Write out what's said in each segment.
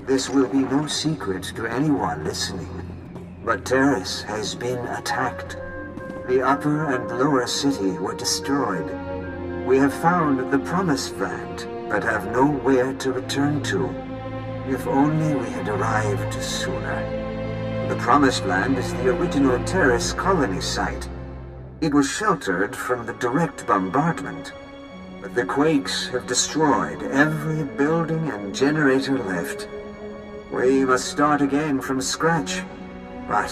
This will be no secret to anyone listening, but Terrace has been attacked. The upper and lower city were destroyed. We have found the Promised Land, but have nowhere to return to. If only we had arrived sooner. The Promised Land is the original Terrace colony site. It was sheltered from the direct bombardment, but the quakes have destroyed every building and generator left. We must start again from scratch, but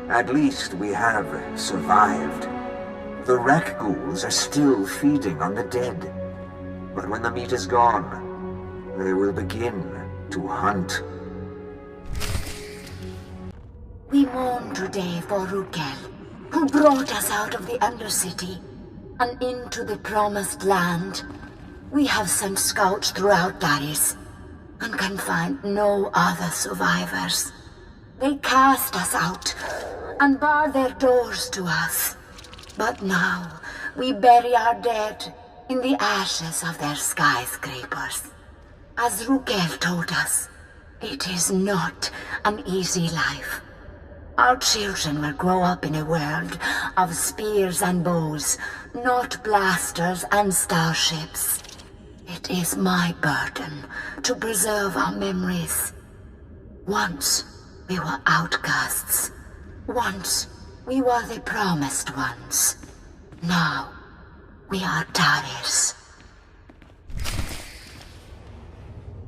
at least we have survived. The rak ghouls are still feeding on the dead, but when the meat is gone, they will begin to hunt. We mourn today for Rukel, who brought us out of the Undercity and into the Promised Land. We have sent scouts throughout Darius and can find no other survivors. They cast us out and barred their doors to us. But now we bury our dead in the ashes of their skyscrapers. As Rukel told us, it is not an easy life. Our children will grow up in a world of spears and bows, not blasters and starships. It is my burden to preserve our memories. Once we were outcasts. Once we were the promised ones. Now we are Darius.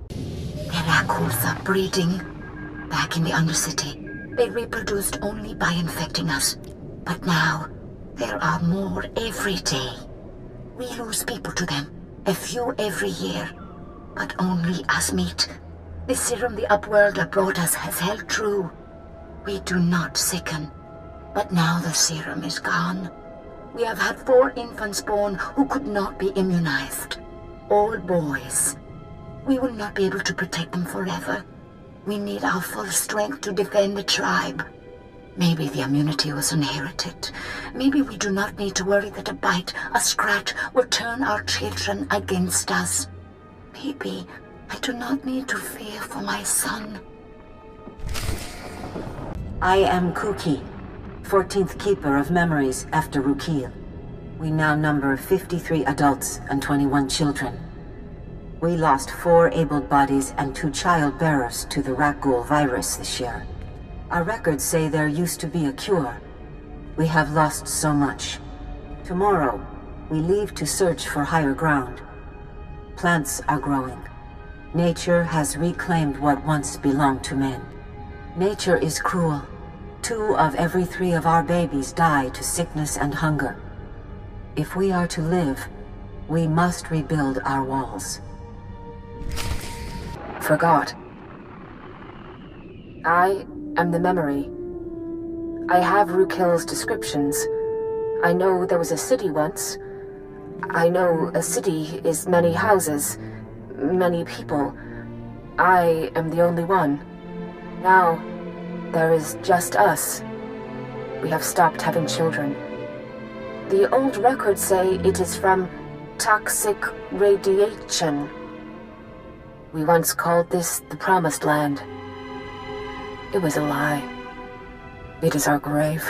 The Rakuls are breeding back in the Undercity. They reproduced only by infecting us. But now, there are more every day. We lose people to them, a few every year, but only as meat. The serum the Upworlder brought us has held true. We do not sicken, but now the serum is gone. We have had 4 infants born who could not be immunized. All boys. We will not be able to protect them forever. We need our full strength to defend the tribe. Maybe the immunity was inherited. Maybe we do not need to worry that a bite, a scratch, will turn our children against us. Maybe I do not need to fear for my son. I am Kuki, 14th Keeper of Memories after Rukil. We now number 53 adults and 21 children. We lost 4 able bodies and 2 child bearers to the Rakghoul virus this year. Our records say there used to be a cure. We have lost so much. Tomorrow, we leave to search for higher ground. Plants are growing. Nature has reclaimed what once belonged to men. Nature is cruel. 2 of every 3 of our babies die to sickness and hunger. If we are to live, we must rebuild our walls. Forgot. I am the memory. I have Rukil's descriptions. I know there was a city once. I know a city is many houses, many people. I am the only one. Now, there is just us. We have stopped having children. The old records say it is from toxic radiation. We once called this the Promised Land. It was a lie. It is our grave.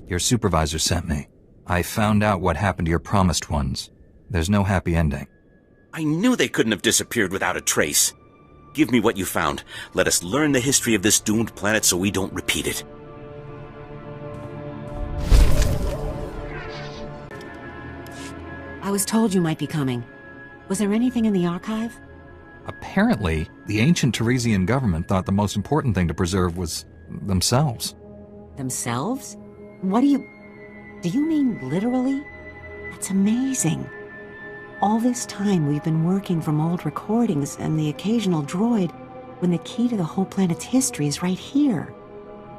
Your supervisor sent me. I found out what happened to your promised ones. There's no happy ending. I knew they couldn't have disappeared without a trace. Give me what you found. Let us learn the history of this doomed planet so we don't repeat it. I was told you might be coming. Was there anything in the archive? Apparently, the ancient Teresian government thought the most important thing to preserve was themselves. Themselves? What do you mean literally? That's amazing. All this time we've been working from old recordings and the occasional droid, when the key to the whole planet's history is right here.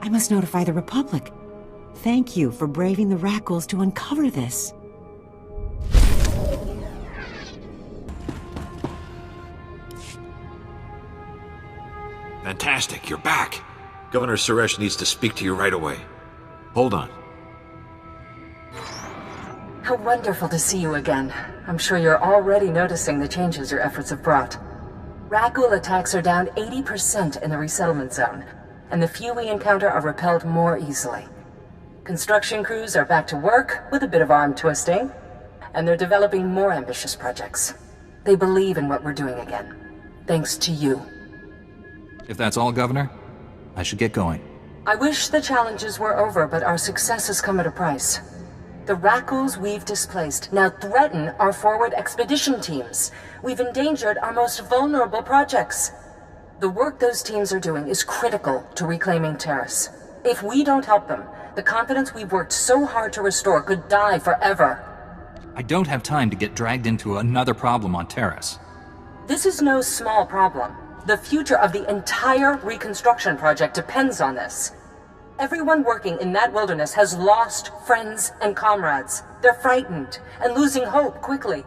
I must notify the Republic. Thank you for braving the Rakghouls to uncover this. Fantastic, you're back. Governor Suresh needs to speak to you right away. Hold on. How wonderful to see you again. I'm sure you're already noticing the changes your efforts have brought. Ragul attacks are down 80% in the resettlement zone, and the few we encounter are repelled more easily. Construction crews are back to work with a bit of arm twisting, and they're developing more ambitious projects. They believe in what we're doing again, thanks to you. If that's all, Governor, I should get going. I wish the challenges were over, but our success has come at a price. The Rakuls we've displaced now threaten our forward expedition teams. We've endangered our most vulnerable projects. The work those teams are doing is critical to reclaiming Terrace. If we don't help them, the confidence we've worked so hard to restore could die forever. I don't have time to get dragged into another problem on Terrace. This is no small problem. The future of the entire reconstruction project depends on this. Everyone working in that wilderness has lost friends and comrades. They're frightened and losing hope quickly.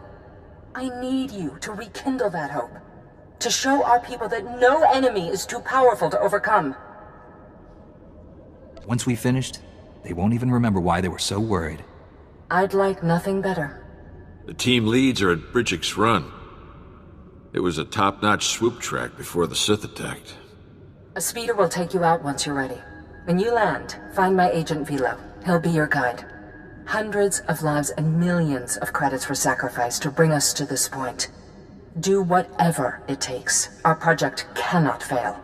I need you to rekindle that hope. To show our people that no enemy is too powerful to overcome. Once we finished, they won't even remember why they were so worried. I'd like nothing better. The team leads are at Bridgick's Run. It was a top-notch swoop track before the Sith attacked. A speeder will take you out once you're ready. When you land, find my agent Vilo. He'll be your guide. Hundreds of lives and millions of credits were sacrificed to bring us to this point. Do whatever it takes. Our project cannot fail.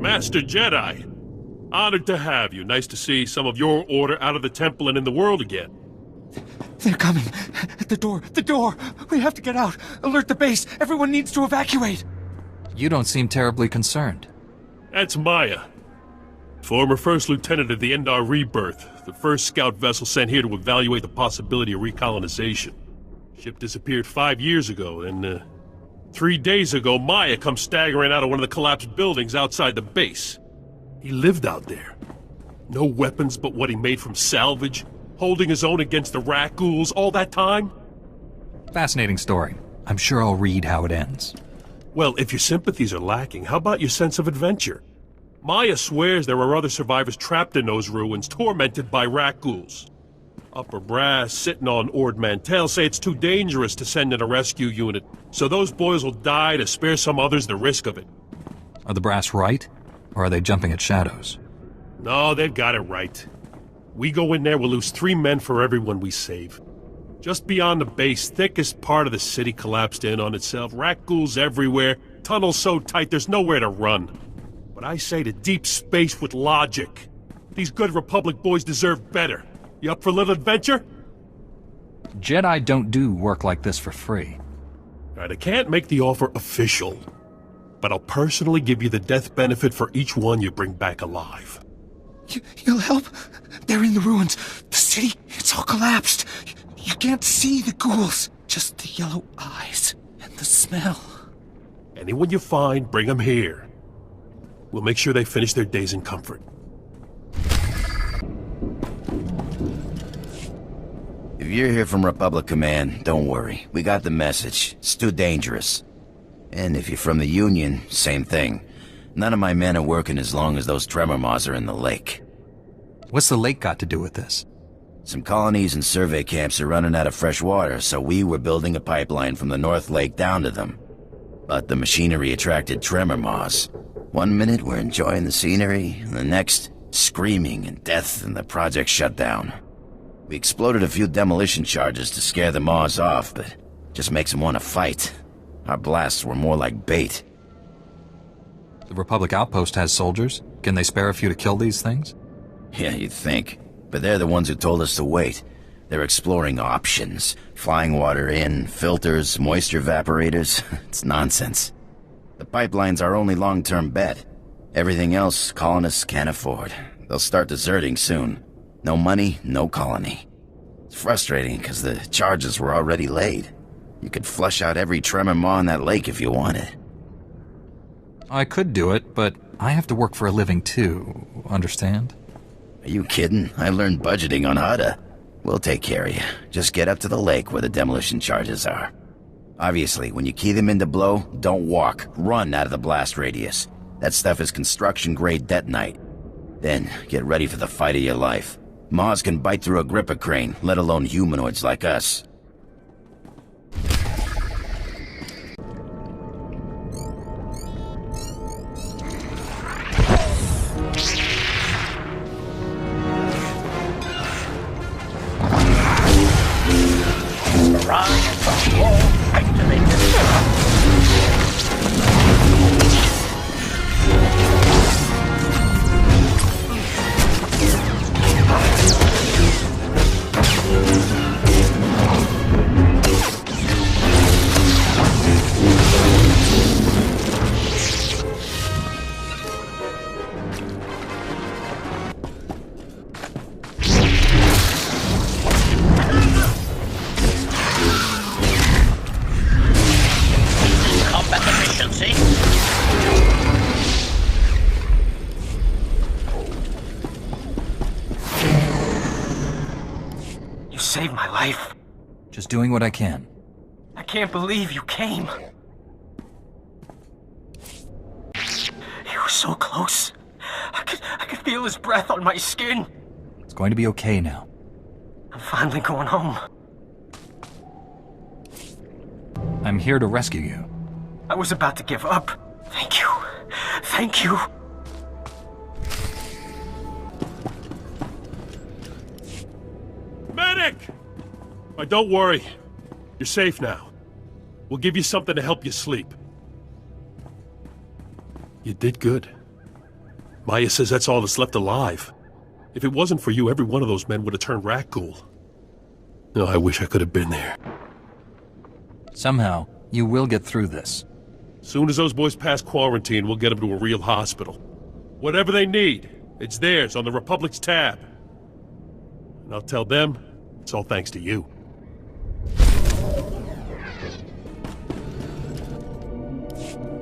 Master Jedi, honored to have you. Nice to see some of your order out of the temple and in the world again. They're coming. At the door. The door! We have to get out. Alert the base. Everyone needs to evacuate. You don't seem terribly concerned. That's Maya. Former First Lieutenant of the Endar Rebirth, the first scout vessel sent here to evaluate the possibility of recolonization. Ship disappeared 5 years ago, and 3 days ago, Maya comes staggering out of one of the collapsed buildings outside the base. He lived out there. No weapons but what he made from salvage, holding his own against the Rakuls all that time? Fascinating story. I'm sure I'll read how it ends. Well, if your sympathies are lacking, how about your sense of adventure? Maya swears there are other survivors trapped in those ruins, tormented by Rakuls. Upper brass, sitting on Ord Mantell, say it's too dangerous to send in a rescue unit, so those boys will die to spare some others the risk of it. Are the brass right? Or are they jumping at shadows? No, they've got it right. We go in there, we'll lose 3 men for everyone we save. Just beyond the base, thickest part of the city collapsed in on itself. Rakuls everywhere, tunnels so tight there's nowhere to run. But I say to deep space with logic. These good Republic boys deserve better. You up for a little adventure? Jedi don't do work like this for free. Alright, I can't make the offer official, but I'll personally give you the death benefit for each one you bring back alive. You'll help? They're in the ruins. The city, it's all collapsed. You can't see the ghouls. Just the yellow eyes and the smell. Anyone you find, bring them here. We'll make sure they finish their days in comfort. If you're here from Republic Command, don't worry. We got the message. It's too dangerous. And if you're from the Union, same thing. None of my men are working as long as those tremor maws are in the lake. What's the lake got to do with this? Some colonies and survey camps are running out of fresh water, so we were building a pipeline from the North Lake down to them. But the machinery attracted tremor maws. 1 minute we're enjoying the scenery, and the next, screaming and death, and the project shut down. We exploded a few demolition charges to scare the maws off, but just makes them want to fight. Our blasts were more like bait. The Republic outpost has soldiers. Can they spare a few to kill these things? Yeah, you'd think. But they're the ones who told us to wait. They're exploring options. Flying water in, filters, moisture evaporators. It's nonsense. The pipeline's our only long-term bet. Everything else, colonists can't afford. They'll start deserting soon. No money, no colony. It's frustrating because the charges were already laid. You could flush out every tremor maw in that lake if you wanted. I could do it, but I have to work for a living too, understand? Are you kidding? I learned budgeting on Hutta. We'll take care of you. Just get up to the lake where the demolition charges are. Obviously, when you key them into blow, don't walk. Run out of the blast radius. That stuff is construction-grade detonite. Then, get ready for the fight of your life. Maws can bite through a gripper crane, let alone humanoids like us. Saved my life. Just doing what I can. I can't believe you came. He was so close. I could feel his breath on my skin. It's going to be okay now. I'm finally going home. I'm here to rescue you. I was about to give up. Thank you. Thank you. Medic! Don't worry. You're safe now. We'll give you something to help you sleep. You did good. Maya says that's all that's left alive. If it wasn't for you, every one of those men would have turned rat ghoul. No, I wish I could have been there. Somehow, you will get through this. Soon as those boys pass quarantine, we'll get them to a real hospital. Whatever they need, it's theirs on the Republic's tab. And I'll tell them, it's all thanks to you.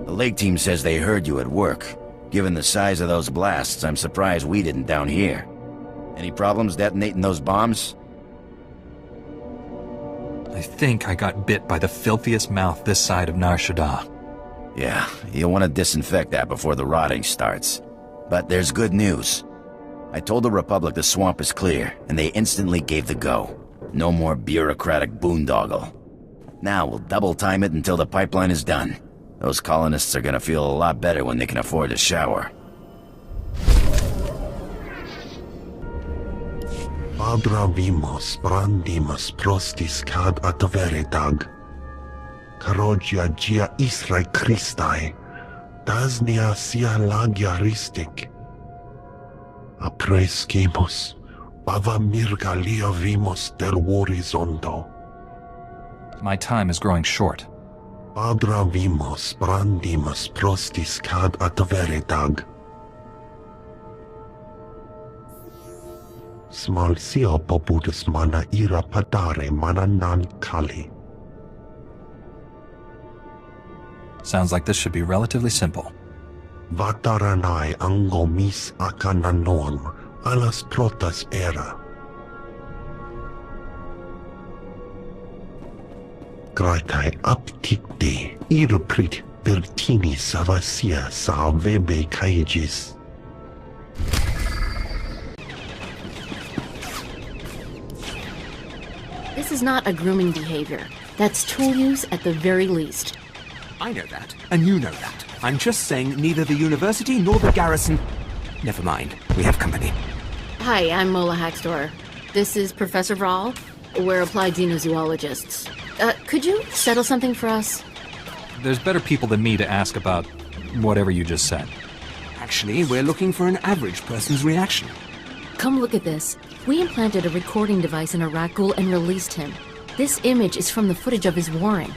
The Lake team says they heard you at work. Given the size of those blasts, I'm surprised we didn't down here. Any problems detonating those bombs? I think I got bit by the filthiest mouth this side of Nar Shaddaa. Yeah, you'll want to disinfect that before the rotting starts. But there's good news. I told the Republic the swamp is clear, and they instantly gave the go. No more bureaucratic boondoggle. Now we'll double time it until the pipeline is done. Those colonists are gonna feel a lot better when they can afford a shower. Abravimos brandimus prostis cad adveretag. Carogia gia Israe Christae, dasnia sia lagia ristic. Aprescimus, bava mirgalia vimos del horizonto. My time is growing short. Abravimos brandimus prostis cad adveretag. Smalsio popudus mana ira padare mana nan kali. Sounds like this should be relatively simple. Vataranai angomis akananon, alas protas era. Gratai apticte, iruprit vertini savasia sa vebe caegis. This is not a grooming behavior. That's tool use at the very least. I know that, and you know that. I'm just saying neither the university nor the garrison... Never mind, we have company. Hi, I'm Mola Haxtor. This is Professor Vraal. We're applied xenozoologists. Could you settle something for us? There's better people than me to ask about whatever you just said. Actually, we're looking for an average person's reaction. Come look at this. We implanted a recording device in a rat ghoul and released him. This image is from the footage of his warren.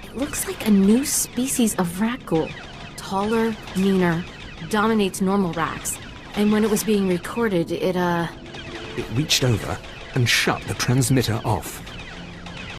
It looks like a new species of rat ghoul. Taller, meaner, dominates normal rats. And when it was being recorded, it reached over and shut the transmitter off.